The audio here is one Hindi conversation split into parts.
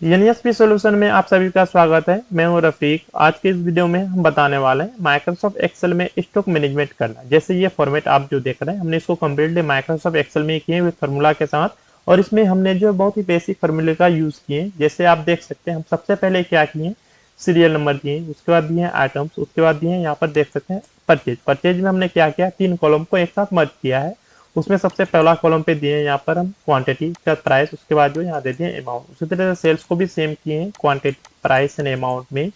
एनईएसपी सॉल्यूशन में आप सभी का स्वागत है। मैं हूं रफीक। आज के इस वीडियो में हम बताने वाले हैं माइक्रोसॉफ्ट एक्सेल में स्टॉक मैनेजमेंट करना। जैसे ये फॉर्मेट आप जो देख रहे हैं, हमने इसको कम्प्लीटली माइक्रोसॉफ्ट एक्सेल में किए हुए फार्मूला के साथ, और इसमें हमने जो बहुत ही बेसिक फार्मूले का यूज किए। जैसे आप देख सकते हैं, हम सबसे पहले क्या किए, सीरियल नंबर दिए, उसके बाद दिए आइटम्स, उसके बाद दिए यहाँ पर देख सकते हैं परचेज। परचेज में हमने क्या किया, 3 कॉलम को एक साथ मर्ज किया है। उसमें सबसे पहला कॉलम पे दिए यहाँ पर हम क्वांटिटी का प्राइस, उसके बाद जो यहाँ दे दिए अमाउंट। उसी तरह से सेल्स को भी सेम किए हैं, क्वांटिटी प्राइस एंड अमाउंट में।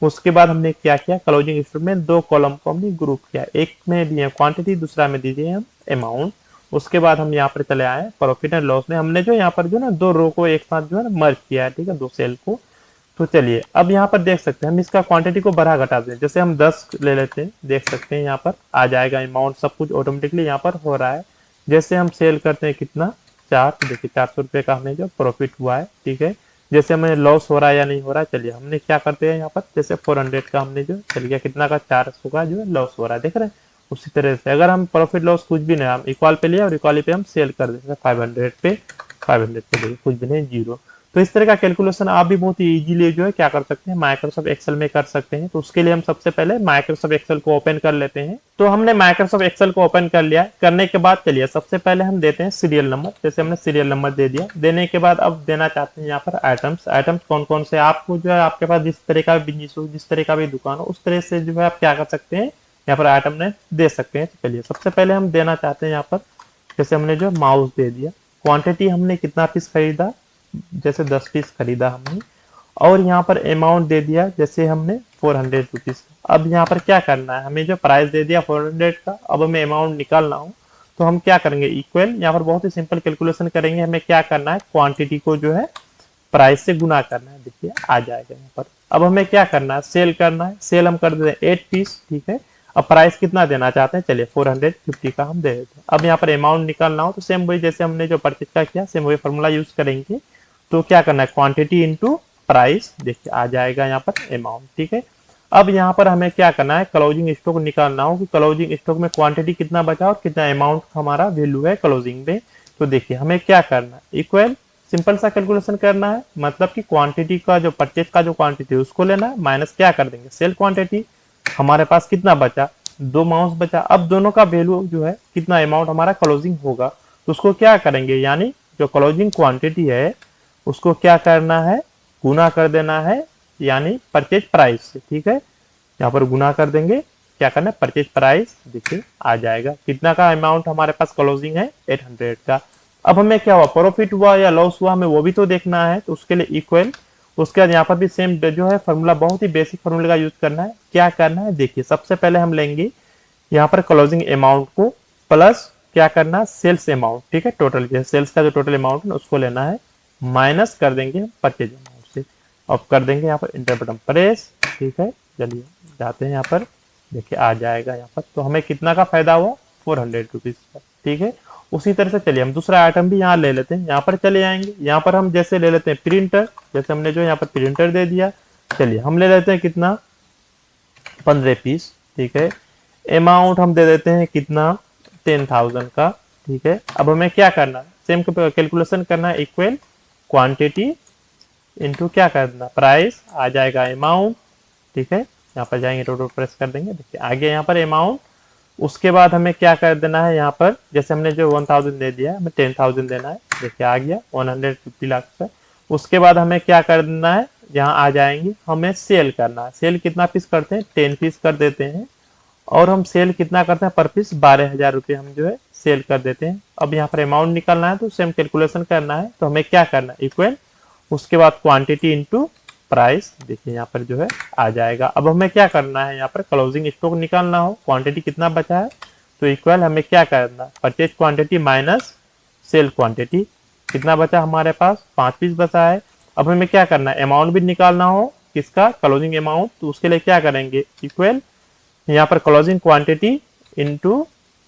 उसके बाद हमने क्या किया, क्लोजिंग स्टॉक में 2 कॉलम को हमने ग्रुप किया, एक में दिए क्वांटिटी, दूसरा में दीजिए हम अमाउंट। उसके बाद हम यहाँ पर चले आए प्रॉफिट एंड लॉस में, हमने जो यहाँ पर जो ना 2 रो को एक साथ जो है मर्ज किया है, ठीक है, 2 सेल को। तो चलिए अब यहाँ पर देख सकते हैं, हम इसका क्वांटिटी को बढ़ा घटा दें। जैसे हम 10 ले लेते हैं, देख सकते हैं यहाँ पर आ जाएगा अमाउंट, सब कुछ ऑटोमेटिकली यहाँ पर हो रहा है। जैसे हम सेल करते हैं कितना, 4, तो देखिए 400 रुपये का हमें जो प्रॉफिट हुआ है, ठीक है। जैसे हमें लॉस हो रहा है या नहीं हो रहा है, चलिए हमने क्या करते हैं यहाँ पर, जैसे 400 का हमने जो चल गया, कितना का 400 का जो है लॉस हो रहा है, देख रहे हैं। उसी तरह से अगर हम प्रॉफिट लॉस कुछ भी नहीं, हम इक्वल पे लिया और इक्वाली पे हम सेल कर देते हैं 500 पे, 500 पे देखिए कुछ भी नहीं, जीरो। तो इस तरह का कैलकुलेशन आप भी बहुत ही इजीली जो है क्या कर सकते हैं, माइक्रोसॉफ्ट एक्सेल में कर सकते हैं। तो उसके लिए हम सबसे पहले माइक्रोसॉफ्ट एक्सेल को ओपन कर लेते हैं। तो हमने माइक्रोसॉफ्ट एक्सेल को ओपन कर लिया। करने के बाद चलिए सबसे पहले हम देते हैं सीरियल नंबर। जैसे हमने सीरियल नंबर दे दिया, देने के बाद अब देना चाहते हैं यहाँ पर आइटम्स। आइटम्स कौन कौन से आपको जो है, आपके पास जिस तरह का बिजनेस हो, जिस तरह का भी दुकान हो, उस तरह से जो है आप क्या कर सकते हैं, यहाँ पर आइटम ने दे सकते हैं। तो चलिए सबसे पहले हम देना चाहते हैं यहाँ पर, जैसे हमने जो माउस दे दिया, क्वांटिटी हमने कितना पीस खरीदा, जैसे 10 पीस खरीदा हमने, और यहाँ पर अमाउंट दे दिया जैसे हमने 400 रुपीज। अब यहाँ पर क्या करना है, हमें जो प्राइस दे दिया 400 का, अब हमें अमाउंट निकालना हो तो हम क्या करेंगे, इक्वल, यहाँ पर बहुत ही सिंपल कैलकुलेशन करेंगे। हमें क्या करना है, क्वांटिटी को जो है प्राइस से गुना करना है, देखिए आ जाएगा यहाँ पर। अब हमें क्या करना है, सेल करना है। सेल हम कर देते हैं 8 पीस, ठीक है। अब प्राइस कितना देना चाहते हैं, चलिए 450 का हम दे देते हैं। अब यहाँ पर अमाउंट निकालना हो तो सेम वही, जैसे हमने जो परचेज का किया, सेम वही फॉर्मूला यूज करेंगे। तो क्या करना है, क्वांटिटी इंटू प्राइस, देखिए आ जाएगा यहाँ पर अमाउंट, ठीक है। अब यहाँ पर हमें क्या करना है, क्लोजिंग स्टॉक निकालना हो कि क्लोजिंग स्टॉक में क्वांटिटी कितना बचा और कितना अमाउंट हमारा वैल्यू है क्लोजिंग में। तो देखिए हमें क्या करना है, इक्वल, सिंपल सा कैलकुलेशन करना है। मतलब कि क्वांटिटी का जो परचेज का जो क्वांटिटी है उसको लेना है, माइनस क्या कर देंगे, सेल क्वांटिटी। हमारे पास कितना बचा, 2 माउस बचा। अब दोनों का वैल्यू जो है, कितना अमाउंट हमारा क्लोजिंग होगा, तो उसको क्या करेंगे, यानी जो क्लोजिंग क्वांटिटी है उसको क्या करना है, गुना कर देना है, यानी परचेज प्राइस से, ठीक है। यहाँ पर गुना कर देंगे, क्या करना है, परचेज प्राइस, देखिए आ जाएगा कितना का अमाउंट हमारे पास क्लोजिंग है, 800 का। अब हमें क्या हुआ, प्रॉफिट हुआ या लॉस हुआ, हमें वो भी तो देखना है। तो उसके लिए इक्वल, उसके बाद यहाँ पर भी सेम जो है फॉर्मूला, बहुत ही बेसिक फॉर्मूले का यूज करना है। क्या करना है, देखिए सबसे पहले हम लेंगे यहाँ पर क्लोजिंग अमाउंट को, प्लस क्या करना है, सेल्स अमाउंट, ठीक है, टोटल जो सेल्स का जो टोटल अमाउंट है उसको लेना है, माइनस कर देंगे परचेज अमाउंट से। अब कर देंगे यहाँ पर इंटर बटन प्रेस, ठीक है। चलिए जाते हैं यहाँ पर, देखिए आ जाएगा यहाँ पर। तो हमें कितना का फायदा हुआ, 400 रुपीज का, ठीक है। उसी तरह से चलिए हम दूसरा आइटम भी यहाँ ले लेते हैं। यहाँ पर चले आएंगे, यहाँ पर हम जैसे ले लेते हैं प्रिंटर। जैसे हमने जो यहाँ पर प्रिंटर दे दिया, चलिए हम ले लेते हैं कितना, 15 पीस, ठीक है। अमाउंट हम दे देते हैं कितना, 10,000 का, ठीक है। अब हमें क्या करना है, सेम कैलकुलेशन करना है, इक्वल क्वांटिटी इनटू क्या करना, प्राइस, आ जाएगा अमाउंट, ठीक है। यहाँ पर जाएंगे, टोटल प्रेस कर देंगे, देखिए आ गया यहाँ पर अमाउंट। उसके बाद हमें क्या कर देना है, यहाँ पर जैसे हमने जो 1000 दे दिया है, हमें 10,000 देना है, देखिए आ गया 150 लाख का। उसके बाद हमें क्या करना है, यहाँ आ जाएंगे, हमें सेल करना है। सेल कितना पीस करते हैं, 10 पीस कर देते हैं। और हम सेल कितना करते हैं पर पीस, 12,000 रुपये हम जो है सेल कर देते हैं। अब यहाँ पर अमाउंट निकालना है तो सेम कैलकुलेशन करना है। तो हमें क्या करना है, इक्वल, उसके बाद क्वांटिटी इंटू प्राइस, देखिए यहाँ पर जो है आ जाएगा। अब हमें क्या करना है, यहाँ पर क्लोजिंग स्टॉक निकालना हो, क्वांटिटी कितना बचा है, तो इक्वल हमें क्या करना है, purchase quantity minus cell quantity, कितना बचा हमारे पास, 5 पीस बचा है। अब हमें क्या करना है, अमाउंट भी निकालना हो, किसका, क्लोजिंग अमाउंट। तो उसके लिए क्या करेंगे, इक्वल, यहाँ पर क्लोजिंग क्वांटिटी इनटू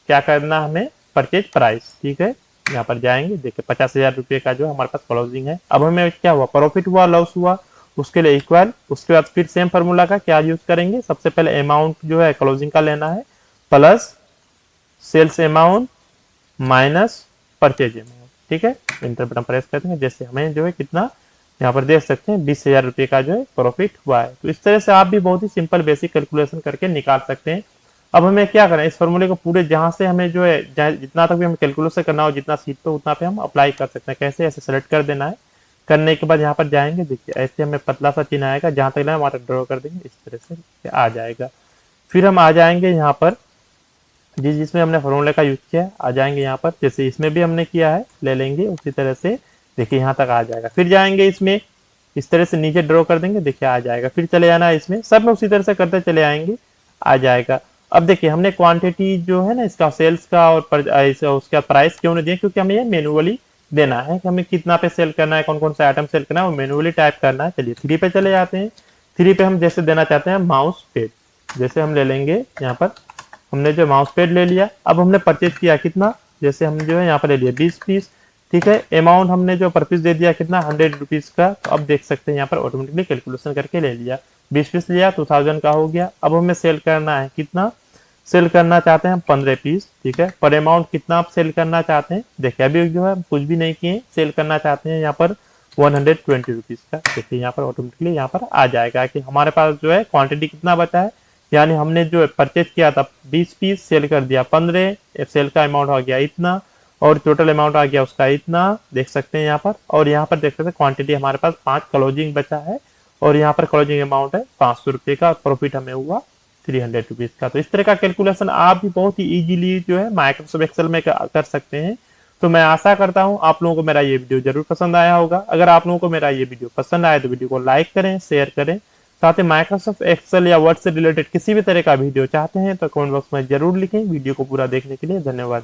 क्या करना हमें, परचेज प्राइस, ठीक है। यहाँ पर जाएंगे, देखिए 50,000 रुपये का जो हमारे पास क्लोजिंग है। अब हमें क्या हुआ, प्रॉफिट हुआ, लॉस हुआ, उसके लिए इक्वल। उसके बाद फिर सेम फार्मूला का क्या यूज करेंगे, सबसे पहले अमाउंट जो है क्लोजिंग का लेना है, plus sales amount minus purchase amount, ठीक है। इंटर बटन प्रेस करते हैं, जैसे हमें जो है कितना यहाँ पर देख सकते हैं 20,000 रुपये का जो है प्रॉफिट हुआ है। तो इस तरह से आप भी बहुत ही सिंपल बेसिक कैलकुलेशन करके निकाल सकते हैं। अब हमें क्या करना है, इस फॉर्मूले को पूरे जहां से हमें जो है जितना तक भी हमें कैलकुलेशन करना हो, जितना सीट पे उतना पे हम अप्लाई कर सकते हैं। कैसे, ऐसे सेलेक्ट कर देना है। करने के बाद यहाँ पर जाएंगे, देखिए ऐसे हमें पतला सा चिन्ह आएगा, जहां तक लेना है वहां तक ड्रॉ कर देंगे, इस तरह से आ जाएगा। फिर हम आ जाएंगे यहाँ पर जिसमें हमने फॉर्मूले का यूज किया है, आ जाएंगे यहाँ पर, जैसे इसमें भी हमने किया है ले लेंगे उसी तरह से, देखिए यहाँ तक आ जाएगा। फिर जाएंगे इसमें, इस तरह से नीचे ड्रॉ कर देंगे, देखिए आ जाएगा। फिर चले जाना इसमें, सब में उसी तरह से करते चले आएंगे, आ जाएगा। अब देखिए हमने क्वांटिटी जो है ना इसका सेल्स का और उसका प्राइस क्यों नहीं दिया, क्योंकि हमें ये मैनुअली देना है कि हमें कितना पे सेल करना है, कौन कौन सा आइटम सेल करना है, वो मैनुअली टाइप करना है। चलिए 3 पे चले जाते हैं। 3 पे हम जैसे देना चाहते हैं माउस पेड, जैसे हम ले लेंगे यहाँ पर, हमने जो माउस पैड ले लिया। अब हमने परचेज किया कितना, जैसे हम जो है यहाँ पर ले लिया 20 पीस, ठीक है। अमाउंट हमने जो पर पीस दे दिया कितना, 100 रुपीज का। तो अब देख सकते हैं यहाँ पर ऑटोमेटिकली कैलकुलेशन करके ले लिया, 20 पीस लिया 2000 का हो गया। अब हमें सेल करना है कितना, सेल करना चाहते हैं हम 15 पीस, ठीक है। पर अमाउंट कितना आप सेल करना चाहते हैं, देखिए अभी जो है कुछ भी नहीं किए, सेल करना चाहते हैं यहाँ पर 120 रुपीज का। देखिए यहाँ पर ऑटोमेटिकली यहाँ पर आ जाएगा कि हमारे पास जो है क्वांटिटी कितना बचा है, यानी हमने जो परचेज किया था 20 पीस, सेल कर दिया 15, सेल का अमाउंट हो गया इतना, और टोटल अमाउंट आ गया उसका इतना, देख सकते हैं यहाँ पर। और यहाँ पर देख सकते हैं क्वांटिटी हमारे पास 5 क्लोजिंग बचा है, और यहाँ पर क्लोजिंग अमाउंट है 500 रुपये का, प्रॉफिट हमें हुआ 300 रुपीज का। तो इस तरह का कैलकुलेशन आप भी बहुत ही इजीली जो है माइक्रोसॉफ्ट एक्सेल में कर सकते हैं। तो मैं आशा करता हूं आप लोगों को मेरा ये वीडियो जरूर पसंद आया होगा। अगर आप लोगों को मेरा ये वीडियो पसंद आया तो वीडियो को लाइक करें, शेयर करें। साथ ही माइक्रोसॉफ्ट एक्सेल या वर्ड से रिलेटेड किसी भी तरह का वीडियो चाहते हैं तो कमेंट बॉक्स में जरूर लिखें। वीडियो को पूरा देखने के लिए धन्यवाद।